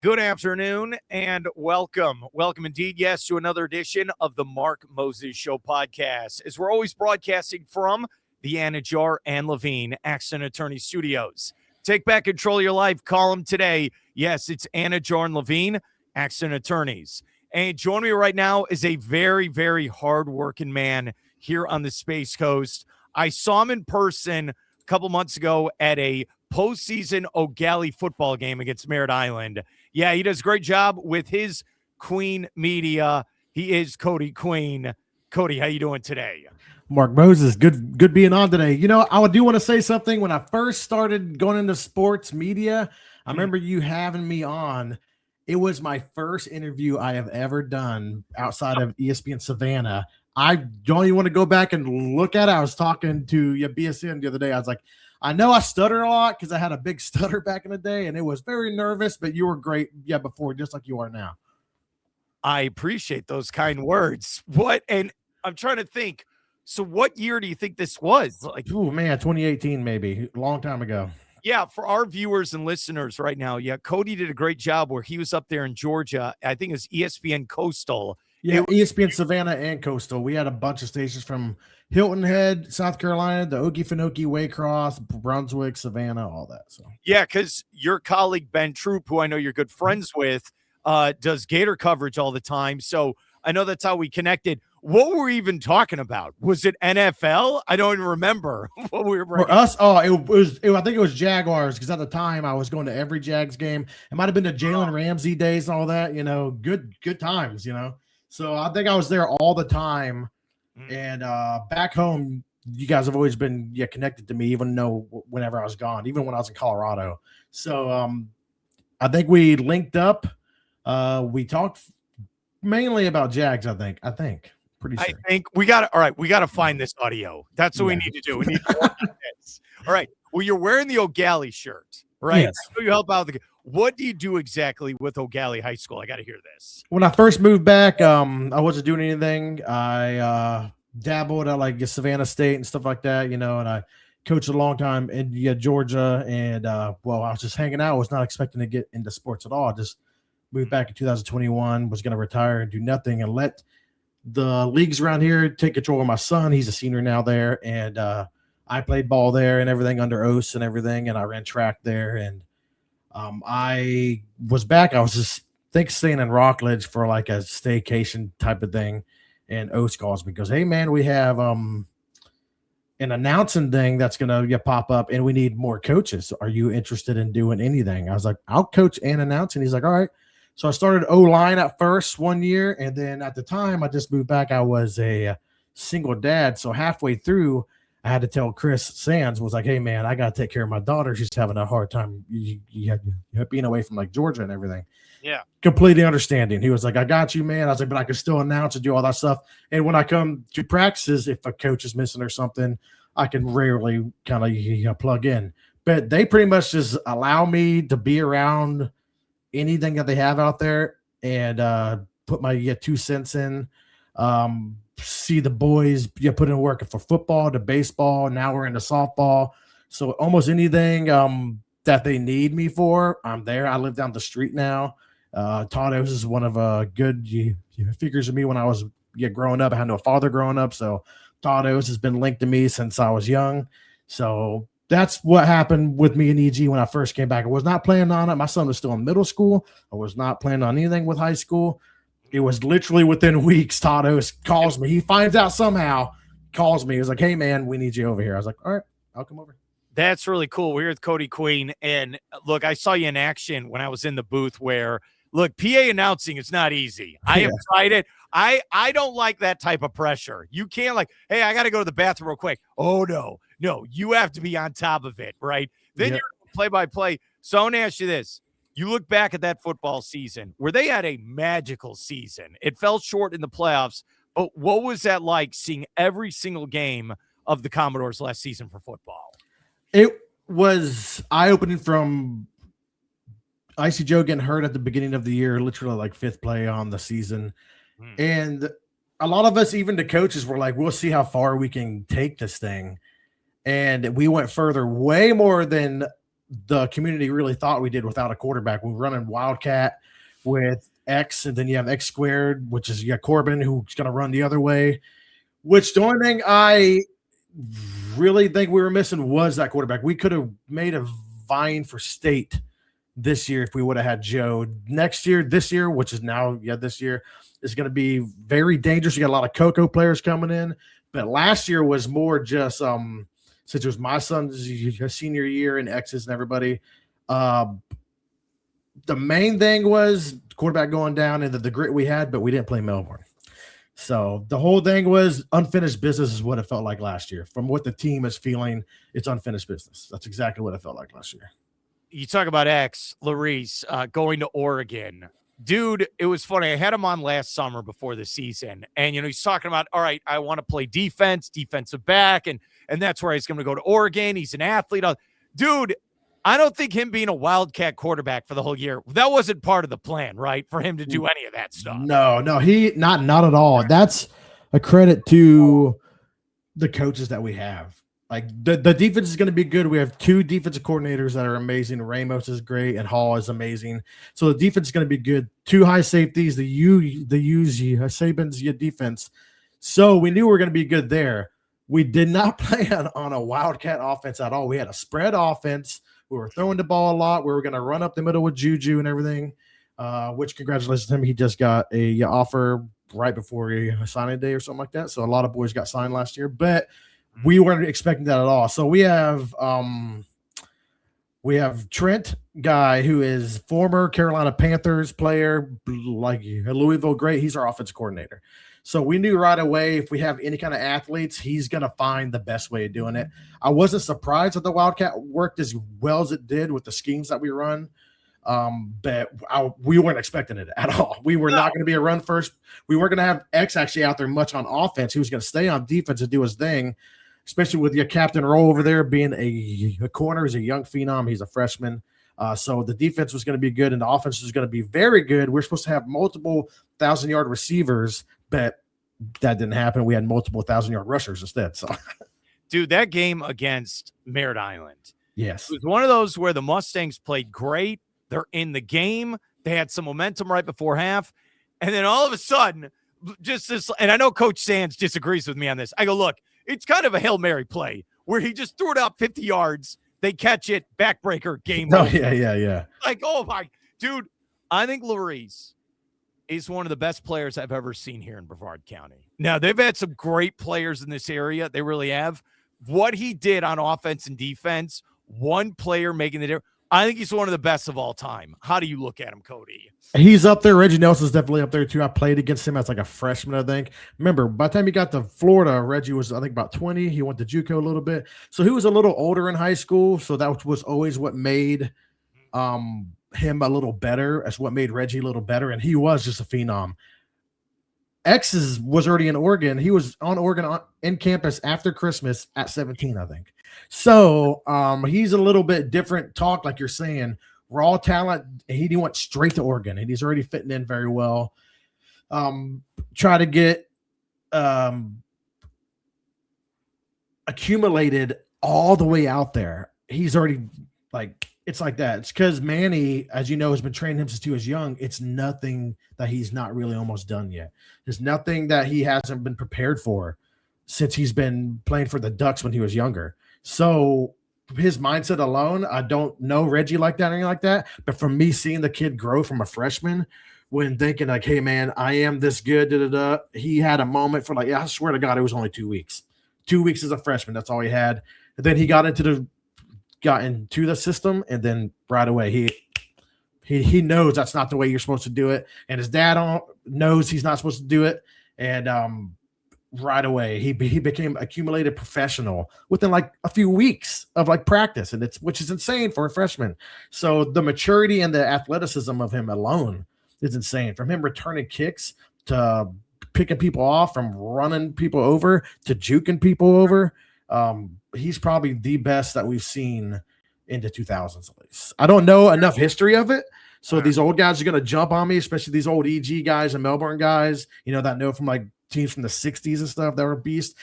Good afternoon and welcome. Welcome indeed, yes, to another edition of the Mark Moses Show podcast. As we're always broadcasting from the Anidjar and Levine Accident Attorney Studios. Take back control of your life. Call them today. Yes, it's Anidjar and Levine Accident Attorneys. And joining me right now is a very, very hard-working man here on the Space Coast. I saw him in person a couple months ago at a postseason Eau Gallie football game against Merritt Island. Yeah, he does a great job with his Queen Media. He is Cody Queen. Cody, how you doing today? Mark Moses, good being on today. You know, I do want to say something. When I first started going into sports media, I remember you having me on. It was my first interview I have ever done outside of ESPN Savannah. I don't even want to go back and look at it. I was talking to BSN the other day. I was like, I know I stutter a lot because I had a big stutter back in the day, and it was very nervous, but you were great, before, just like you are now. I appreciate those kind words. And I'm trying to think, so what year do you think this was? Like, oh man, 2018 maybe, a long time ago. Yeah, for our viewers and listeners right now, Cody did a great job where he was up there in Georgia. I think it was ESPN Coastal. Yeah, ESPN Savannah and Coastal. We had a bunch of stations from Hilton Head, South Carolina, the Okefenokee, Waycross, Brunswick, Savannah, all that. So yeah, because your colleague Ben Troop, who I know you're good friends with, does Gator coverage all the time. So I know that's how we connected. What were we even talking about? Was it NFL? I don't even remember what we were. For us, I think it was Jaguars, because at the time I was going to every Jags game. It might have been the Jalen Ramsey days and all that. You know, good times. You know. So I think I was there all the time, and back home, you guys have always been connected to me, even though whenever I was gone, even when I was in Colorado. So I think we linked up. We talked mainly about Jags. I think pretty sure. I think we got to find this audio. That's what we need to do. We need to work on this. All right. Well, you're wearing the Eau Gallie shirt, right? Yes. So you help out. What do you do exactly with Eau Gallie High School? I got to hear this. When I first moved back, I wasn't doing anything. I dabbled at like Savannah State and stuff like that, and I coached a long time in Georgia. And I was just hanging out. I was not expecting to get into sports at all. I just moved back in 2021, was going to retire and do nothing and let the leagues around here take control of my son. He's a senior now there. And I played ball there and everything under OS and everything. And I ran track there. And I was back. I was just staying in Rockledge for like a staycation type of thing. And OS calls me, goes, "Hey man, we have an announcing thing that's going to pop up and we need more coaches. Are you interested in doing anything?" I was like, "I'll coach and announce." And he's like, "All right." So I started O-line at first 1 year. And then at the time I just moved back, I was a single dad. So halfway through, I had to tell Chris Sands, was like, "Hey man, I got to take care of my daughter. She's having a hard time being away from like Georgia and everything." Yeah. Completely understanding. He was like, "I got you, man." I was like, "But I can still announce and do all that stuff." And when I come to practices, if a coach is missing or something, I can rarely kind of plug in. But they pretty much just allow me to be around anything that they have out there and put my 2 cents in. See the boys put in work for football, to baseball. Now we're into softball. So almost anything that they need me for, I'm there. I live down the street now. Todd O's is one of good figures of me when I was growing up. I had no father growing up. So Todd O's has been linked to me since I was young. So that's what happened with me and EG when I first came back. I was not planning on it. My son was still in middle school. I was not planning on anything with high school. It was literally within weeks, Todd O's calls me. He finds out somehow, calls me. He was like, "Hey, man, we need you over here." I was like, "All right, I'll come over." That's really cool. We're here with Cody Queen. And look, I saw you in action when I was in the booth where, look, PA announcing is not easy. I have tried it. I don't like that type of pressure. You can't like, "Hey, I got to go to the bathroom real quick." Oh, no, you have to be on top of it, right? Then you're play-by-play. So I want to ask you this. You look back at that football season where they had a magical season. It fell short in the playoffs, but what was that like seeing every single game of the Commodores last season for football? It was eye-opening from Icy Joe getting hurt at the beginning of the year, literally like 5th play on the season. And a lot of us, even the coaches, were like, "We'll see how far we can take this thing." And we went further, way more than the community really thought we did without a quarterback. We were running Wildcat with X, and then you have X squared, which is you got Corbin who's going to run the other way. Which the only thing I really think we were missing was that quarterback. We could have made a vying for state this year if we would have had Joe. This year, which is now, this year is going to be very dangerous. You got a lot of Coco players coming in, but last year was more just since it was my son's senior year and X's and everybody. The main thing was quarterback going down and the grit we had, but we didn't play Melbourne. So the whole thing was unfinished business is what it felt like last year. From what the team is feeling, it's unfinished business. That's exactly what it felt like last year. You talk about X, Larice, going to Oregon. Dude, it was funny. I had him on last summer before the season, and, he's talking about, all right, I want to play defense, defensive back, and that's where he's going to go to Oregon. He's an athlete. Dude, I don't think him being a Wildcat quarterback for the whole year, that wasn't part of the plan, right? For him to do any of that stuff. No, he not at all. That's a credit to the coaches that we have. Like the defense is going to be good. We have 2 defensive coordinators that are amazing. Ramos is great and Hall is amazing. So the defense is going to be good. 2 high safeties, the Saban's defense. So we knew we were going to be good there. We did not play on a Wildcat offense at all. We had a spread offense. We were throwing the ball a lot. We were going to run up the middle with Juju and everything, which congratulations to him. He just got a offer right before a signing day or something like that. So a lot of boys got signed last year, but we weren't expecting that at all. So we have Trent Guy, who is former Carolina Panthers player, like Louisville great. He's our offensive coordinator. So we knew right away if we have any kind of athletes, he's going to find the best way of doing it. I wasn't surprised that the Wildcat worked as well as it did with the schemes that we run, but we weren't expecting it at all. We were not going to be a run first. We weren't going to have X actually out there much on offense. He was going to stay on defense and do his thing, especially with your captain Rowe over there being a corner. He's a young phenom. He's a freshman. So the defense was going to be good and the offense was going to be very good. We're supposed to have multiple 1,000-yard receivers, but that didn't happen. We had multiple 1,000-yard rushers instead. So, dude, that game against Merritt Island, yes, it was one of those where the Mustangs played great. They're in the game. They had some momentum right before half, and then all of a sudden, just this. And I know Coach Sands disagrees with me on this. I go, look, it's kind of a Hail Mary play where he just threw it out 50 yards. They catch it, backbreaker, game over. Yeah. Like, oh my, dude, I think Larice is one of the best players I've ever seen here in Brevard County. Now, they've had some great players in this area. They really have. What he did on offense and defense, one player making the difference, I think he's one of the best of all time. How do you look at him, Cody? He's up there. Reggie Nelson's definitely up there, too. I played against him as like a freshman, I think. Remember, by the time he got to Florida, Reggie was, I think, about 20. He went to JUCO a little bit. So he was a little older in high school. So that was always what made him a little better. That's what made Reggie a little better. And he was just a phenom. X was already in Oregon. He was on Oregon in campus after Christmas at 17, I think. So he's a little bit different talk, like you're saying. Raw talent. He went straight to Oregon, and he's already fitting in very well. Try to get accumulated all the way out there. He's already like, it's like that. It's because Manny, as you know, has been training him since he was young. It's nothing that he's not really almost done yet. There's nothing that he hasn't been prepared for since he's been playing for the Ducks when he was younger. So his mindset alone, I don't know Reggie like that or anything like that. But from me seeing the kid grow from a freshman, when thinking like, hey, man, I am this good, he had a moment for like, yeah, I swear to God, it was only 2 weeks. 2 weeks as a freshman. That's all he had. And then he got into the system, and then right away he knows that's not the way you're supposed to do it, and his dad knows he's not supposed to do it, and right away he became accumulated professional within like a few weeks of like practice, and which is insane for a freshman. So the maturity and the athleticism of him alone is insane. From him returning kicks to picking people off, from running people over to juking people over. He's probably the best that we've seen in the 2000s at least. I don't know enough history of it, so these old guys are going to jump on me, especially these old EG guys and Melbourne guys, that know from like teams from the 60s and stuff that were beasts.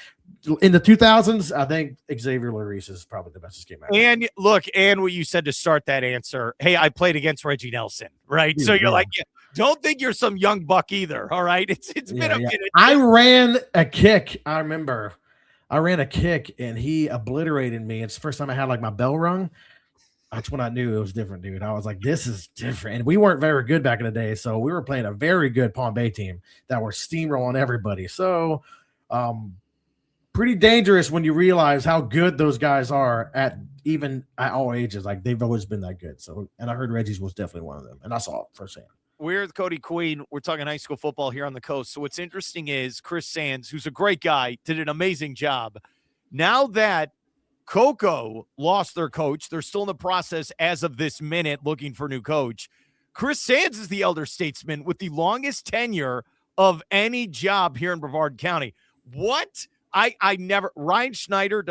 in the 2000s, I think Xavier Larice is probably the best escape man. And look, and what you said to start that answer, hey, I played against Reggie Nelson, right? So you're like, don't think you're some young buck either, all right? It's been a minute. I ran a kick. I remember I ran a kick, and he obliterated me. It's the first time I had like my bell rung. That's when I knew it was different, dude. I was like, this is different. And we weren't very good back in the day, so we were playing a very good Palm Bay team that were steamrolling everybody. So pretty dangerous when you realize how good those guys are at all ages. Like, they've always been that good. So, and I heard Reggie's was definitely one of them, and I saw it firsthand. We're with Cody Queen. We're talking high school football here on the coast. So what's interesting is Chris Sands, who's a great guy, did an amazing job. Now that Coco lost their coach, they're still in the process as of this minute looking for a new coach. Chris Sands is the elder statesman with the longest tenure of any job here in Brevard County. What? I never, Ryan Schneider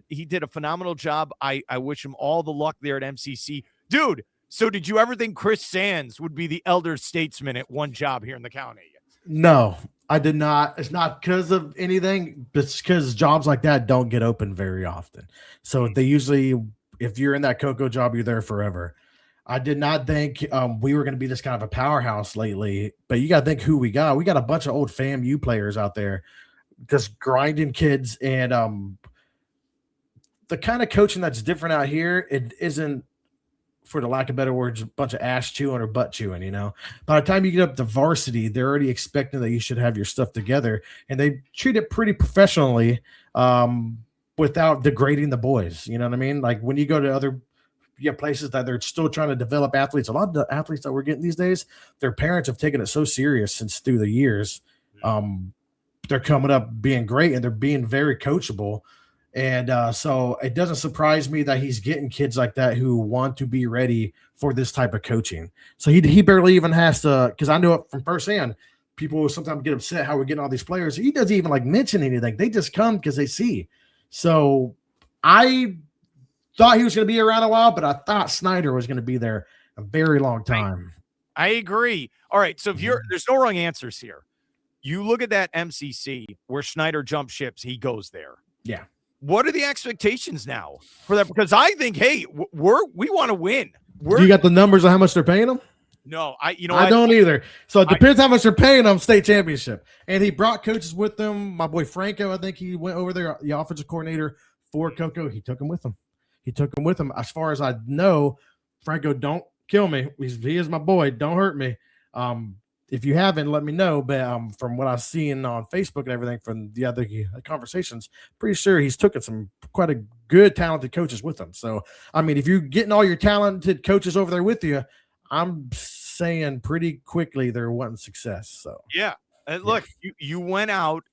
he did a phenomenal job. I wish him all the luck there at MCC. Dude, so did you ever think Chris Sands would be the elder statesman at one job here in the county? No, I did not. It's not because of anything. It's because jobs like that don't get open very often. So they usually, if you're in that Coco job, you're there forever. I did not think we were going to be this kind of a powerhouse lately, but you got to think who we got. We got a bunch of old FAMU players out there just grinding kids, and the kind of coaching that's different out here, it isn't, for the lack of better words, a bunch of ass chewing or butt chewing, you know. By the time you get up to varsity, they're already expecting that you should have your stuff together, and they treat it pretty professionally without degrading the boys. You know what I mean? Like, when you go to places that they're still trying to develop athletes, a lot of the athletes that we're getting these days, their parents have taken it so serious since through the years. They're coming up being great, and they're being very coachable. And so it doesn't surprise me that he's getting kids like that who want to be ready for this type of coaching. So he barely even has to, because I know it from firsthand, people will sometimes get upset how we're getting all these players. He doesn't even like mention anything. They just come because they see. So I thought he was going to be around a while, but I thought Schneider was going to be there a very long time. I agree. All right. So if there's no wrong answers here. You look at that MCC where Schneider jump ships, he goes there. Yeah. What are the expectations now for that? Because I think, hey, we want to win. Do you got the numbers on how much they're paying them? No, I don't either. So it depends how much they're paying them state championship. And he brought coaches with him. My boy Franco, I think he went over there, the offensive coordinator for Coco. He took him with him. As far as I know, Franco, don't kill me. He is my boy. Don't hurt me. If you haven't, let me know. But from what I've seen on Facebook and everything from the other conversations, pretty sure he's taken some quite a good, talented coaches with him. So, I mean, if you're getting all your talented coaches over there with you, I'm saying pretty quickly they're wanting success. So, yeah. And look, you went out,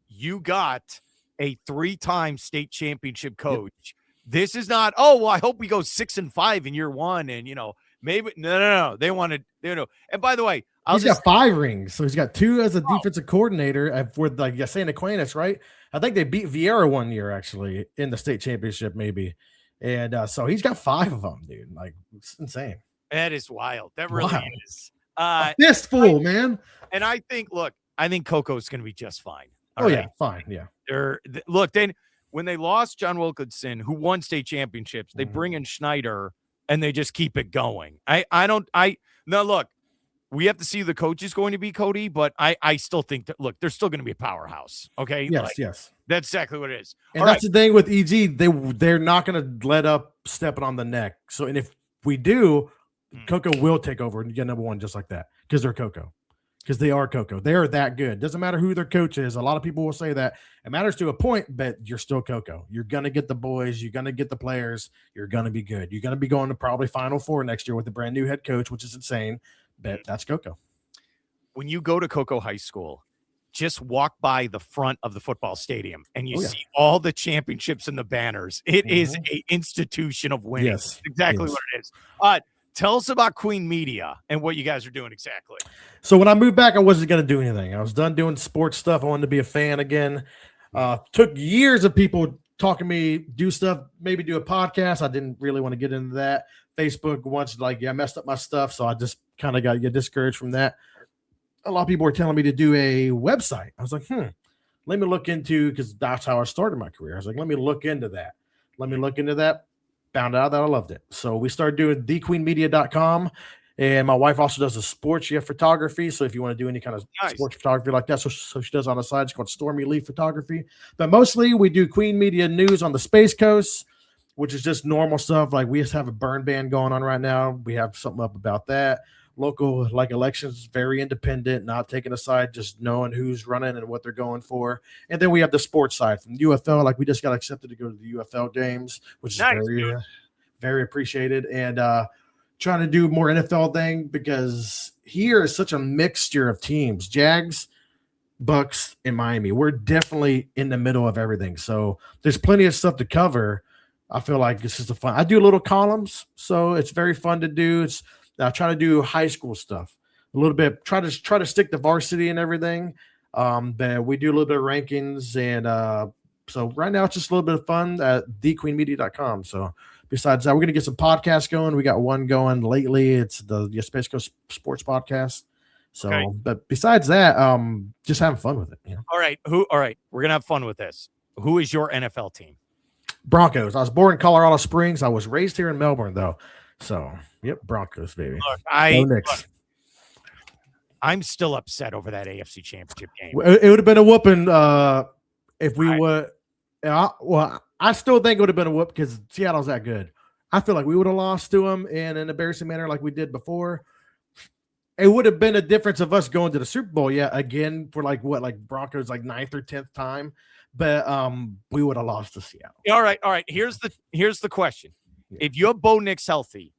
you got a 3-time state championship coach. Yep. This is not, I hope we go 6-5 in year one. And, maybe, no. They wanted, and by the way, he's got 5 rings. So he's got 2 as a defensive coordinator for like St. Aquinas, right? I think they beat Vieira one year actually in the state championship, maybe. And so he's got 5 of them, dude. Like, it's insane. That is wild. That really is. Fistful, man. And I think Coco's going to be just fine. Yeah, fine. Yeah. Then when they lost John Wilkinson, who won state championships, they bring in Schneider and they just keep it going. Look, we have to see who the coach is going to be, Cody, but I still think that, look, they're still going to be a powerhouse. Okay. Yes. That's exactly what it is. And that's the thing with EG. They're not going to let up stepping on the neck. So, and if we do, Coco will take over and get number 1 just like that because they're Coco. Because they are Coco. They are that good. Doesn't matter who their coach is. A lot of people will say that. It matters to a point, but you're still Coco. You're going to get the boys. You're going to get the players. You're going to be good. You're going to be going to probably Final Four next year with a brand new head coach, which is insane, but that's Coco. When you go to Coco High School, just walk by the front of the football stadium and you see all the championships and the banners. It is an institution of winning. Yes. Exactly what it is. Tell us about Queen Media and what you guys are doing exactly. So when I moved back, I wasn't going to do anything. I was done doing sports stuff. I wanted to be a fan again. Took years of people talking to me, do stuff, maybe do a podcast. I didn't really want to get into that. Facebook once, I messed up my stuff. So I just kind of got discouraged from that. A lot of people were telling me to do a website. I was like, let me look into, because that's how I started my career. I was like, let me look into that. Found out that I loved it. So we started doing thequeenmedia.com. And my wife also does a sports photography. So if you want to do any kind of sports photography like that, so she does on the side. It's called Stormy Lee Photography. But mostly we do Queen Media news on the Space Coast, which is just normal stuff. Like we just have a burn ban going on right now. We have something up about that. Local elections, very independent, not taking a side, just knowing who's running and what they're going for. And then we have the sports side from UFL. Like we just got accepted to go to the UFL games, which is very, very appreciated. And trying to do more NFL thing, because here is such a mixture of teams, Jags, Bucks, and Miami. We're definitely in the middle of everything. So there's plenty of stuff to cover. I feel like this is fun. I do little columns, so it's very fun to do. I try to do high school stuff a little bit. Try to stick to varsity and everything. But we do a little bit of rankings, and so right now it's just a little bit of fun at thequeenmedia.com. So besides that, we're gonna get some podcasts going. We got one going lately. It's the Space Coast Sports Podcast. So, okay. But besides that, just having fun with it. You know? All right, we're gonna have fun with this. Who is your NFL team? Broncos. I was born in Colorado Springs. I was raised here in Melbourne, though. So, yep, Broncos, baby. Look, I'm still upset over that AFC Championship game. It would have been a whooping if we would. I still think it would have been a whoop because Seattle's that good. I feel like we would have lost to them in an embarrassing manner like we did before. It would have been a difference of us going to the Super Bowl, again, for like Broncos 9th or 10th time. But we would have lost to Seattle. All right. Here's the question. Yeah. If you have Bo Nix healthy,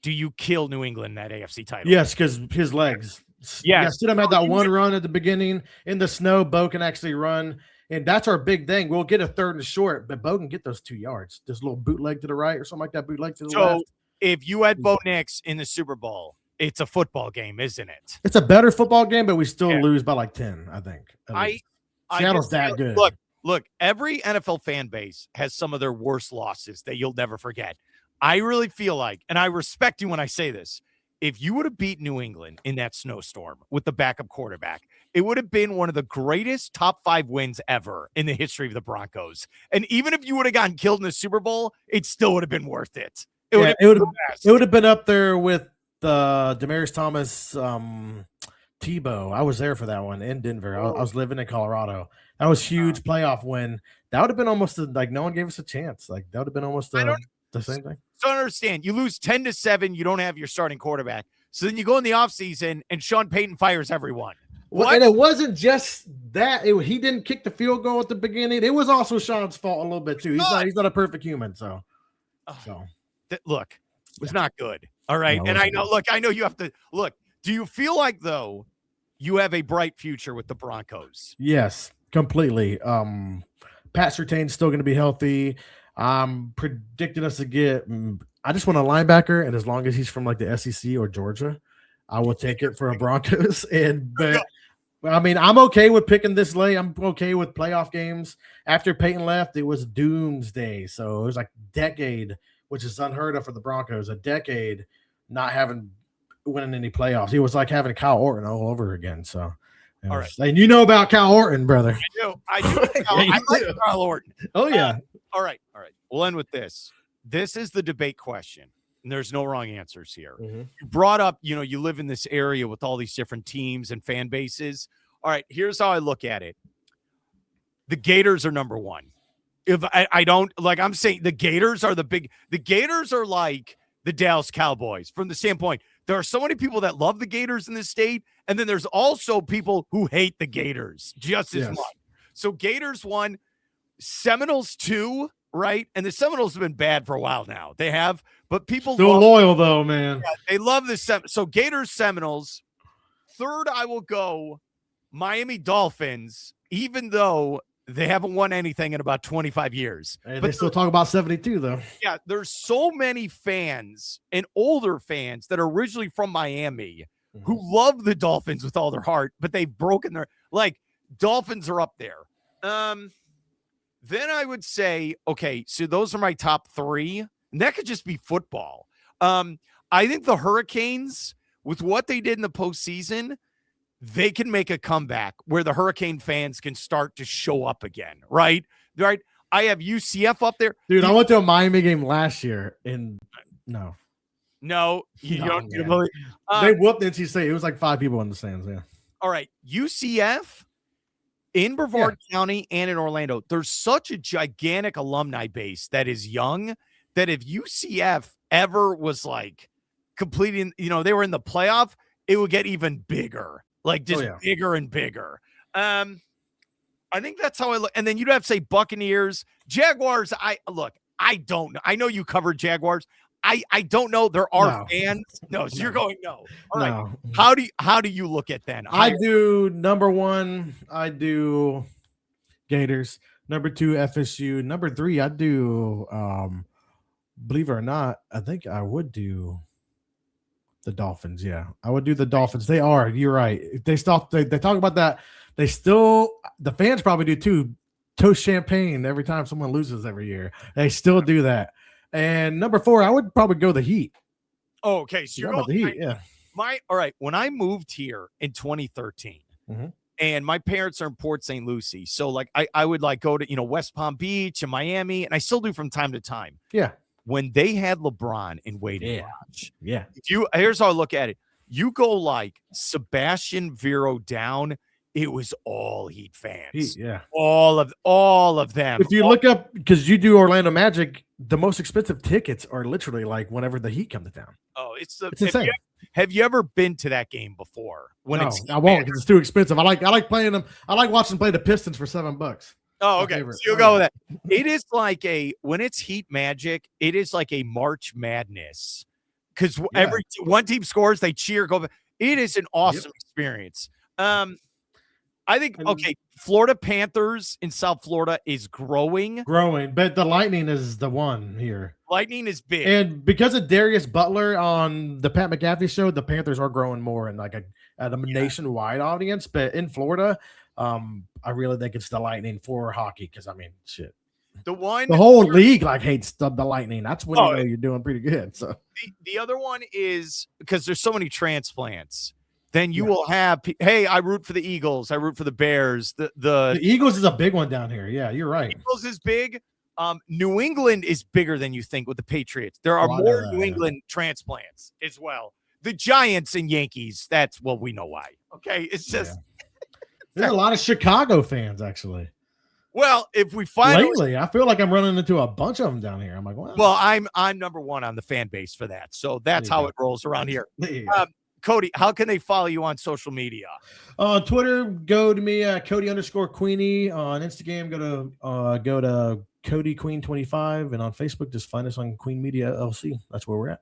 do you kill New England in that AFC title? Yes, because his legs. Yeah, Stidham had that one run at the beginning in the snow. Bo can actually run, and that's our big thing. We'll get a 3rd and short, but Bo can get those 2 yards. Just a little bootleg to the right or something like that, bootleg to the left. So if you had Bo Nix in the Super Bowl, it's a football game, isn't it? It's a better football game, but we still lose by 10, I think. Seattle's that good. Look, every NFL fan base has some of their worst losses that you'll never forget. I really feel like, and I respect you when I say this, if you would have beat New England in that snowstorm with the backup quarterback, it would have been one of the greatest top 5 wins ever in the history of the Broncos. And even if you would have gotten killed in the Super Bowl, it still would have been worth it. It would have been up there with the Demaryius Thomas Tebow. I was there for that one in Denver. I was living in Colorado. That was huge playoff win. That would have been almost no one gave us a chance. That would have been almost the same thing. So I understand. You lose 10-7. You don't have your starting quarterback. So then you go in the offseason and Sean Payton fires everyone. Well, and it wasn't just that. He didn't kick the field goal at the beginning. It was also Sean's fault a little bit too. He's not a perfect human. Look, it was not good. All right. No, and I know you have to look. Do you feel like though you have a bright future with the Broncos? Yes, completely. Pat Surtain's still going to be healthy. I'm predicting us to get. I just want a linebacker, and as long as he's from the SEC or Georgia, I will take it for a Broncos. But I mean, I'm okay with picking this late. I'm okay with playoff games. After Peyton left, it was doomsday. So it was a decade, which is unheard of for the Broncos. A decade not winning any playoffs. It was like having Kyle Orton all over again. So. All right. And you know about Kyle Orton, brother. I do. I like Kyle Orton. Oh, yeah. All right. We'll end with this. This is the debate question, and there's no wrong answers here. Mm-hmm. You brought up, you live in this area with all these different teams and fan bases. All right, here's how I look at it. The Gators are number one. If I don't, I'm saying the Gators are the Gators are like the Dallas Cowboys from the standpoint. There are so many people that love the Gators in this state, and then there's also people who hate the Gators just as much. So Gators 1, Seminoles 2, right? And the Seminoles have been bad for a while now. They have, but people still loyal though, man. Yeah, they love this. So Gators, Seminoles. 3rd, I will go Miami Dolphins, even though they haven't won anything in about 25 years. But they still talk about 72, though. Yeah, there's so many fans and older fans that are originally from Miami who love the Dolphins with all their heart, but they've broken their Dolphins are up there. Then I would say, okay, so those are my top 3, and that could just be football. I think the Hurricanes, with what they did in the postseason, they can make a comeback where the Hurricane fans can start to show up again, right? Right. I have UCF up there. Dude, I went to a Miami game last year and no. You No, don't man. believe. They whooped NC State. It was like 5 people in the stands. Yeah. All right. UCF in Brevard County and in Orlando, there's such a gigantic alumni base that is young that if UCF ever was like completing, they were in the playoff, it would get even bigger, like just bigger and bigger. I think that's how I look. And then you'd have to say Buccaneers, Jaguars. I don't know. I know you covered Jaguars. I don't know. There are fans. No, so you're going no. All right. How do you look at that? I do number 1. I do Gators. Number 2, FSU. Number 3, I do. Believe it or not, I think I would do the Dolphins. Yeah, I would do the Dolphins. They are. You're right. If they talk about that. They still. The fans probably do too. Toast champagne every time someone loses every year. They still do that. And number 4, I would probably go the Heat. Oh, okay. So you're about the Heat, yeah. All right. When I moved here in 2013, and my parents are in Port St. Lucie, so like I would like go to West Palm Beach and Miami, and I still do from time to time. Yeah. When they had LeBron in Waiting Lodge, here's how I look at it. You go like Sebastian Vero down. It was all Heat fans. All of them. If you look up, because you do Orlando Magic, the most expensive tickets are literally like whenever the Heat come to town. Oh, it's insane. Have you ever been to that game before? No, I won't because it's too expensive. I like playing them. I like watching them play the Pistons for $7. Oh, okay. So you'll go with that. It is like when it's Heat Magic, it is like a March Madness because every one team scores, they cheer. Go. It is an awesome experience. I think, Florida Panthers in South Florida is growing, but the Lightning is the one here. Lightning is big. And because of Darius Butler on the Pat McAfee show, the Panthers are growing more in like a nationwide audience. But in Florida, I really think it's the Lightning for hockey because, shit. The whole league hates the Lightning. That's when you're doing pretty good. So the other one is because there's so many transplants. Then you will have, hey, I root for the Eagles. I root for the Bears. The Eagles is a big one down here. Yeah, you're right. Eagles is big. New England is bigger than you think with the Patriots. There are more New England transplants as well. The Giants and Yankees, we know why. Okay, it's just. There's a lot of Chicago fans, actually. Well, if we finally. Lately, I feel like I'm running into a bunch of them down here. I'm like, wow. Well, I'm number 1 on the fan base for that. So that's how it rolls around here. Cody, how can they follow you on social media? On Twitter, go to me, Cody_Queenie. On Instagram, go to Cody Queen 25, and on Facebook, just find us on Queen Media LC. That's where we're at.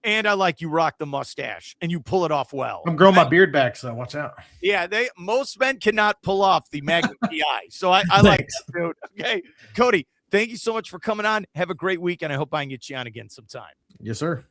And I like you rock the mustache and you pull it off well. I'm growing my beard back, so watch out. Yeah, most men cannot pull off the Magnum PI. So I like that, dude. Okay, Cody, thank you so much for coming on. Have a great week, and I hope I can get you on again sometime. Yes, sir.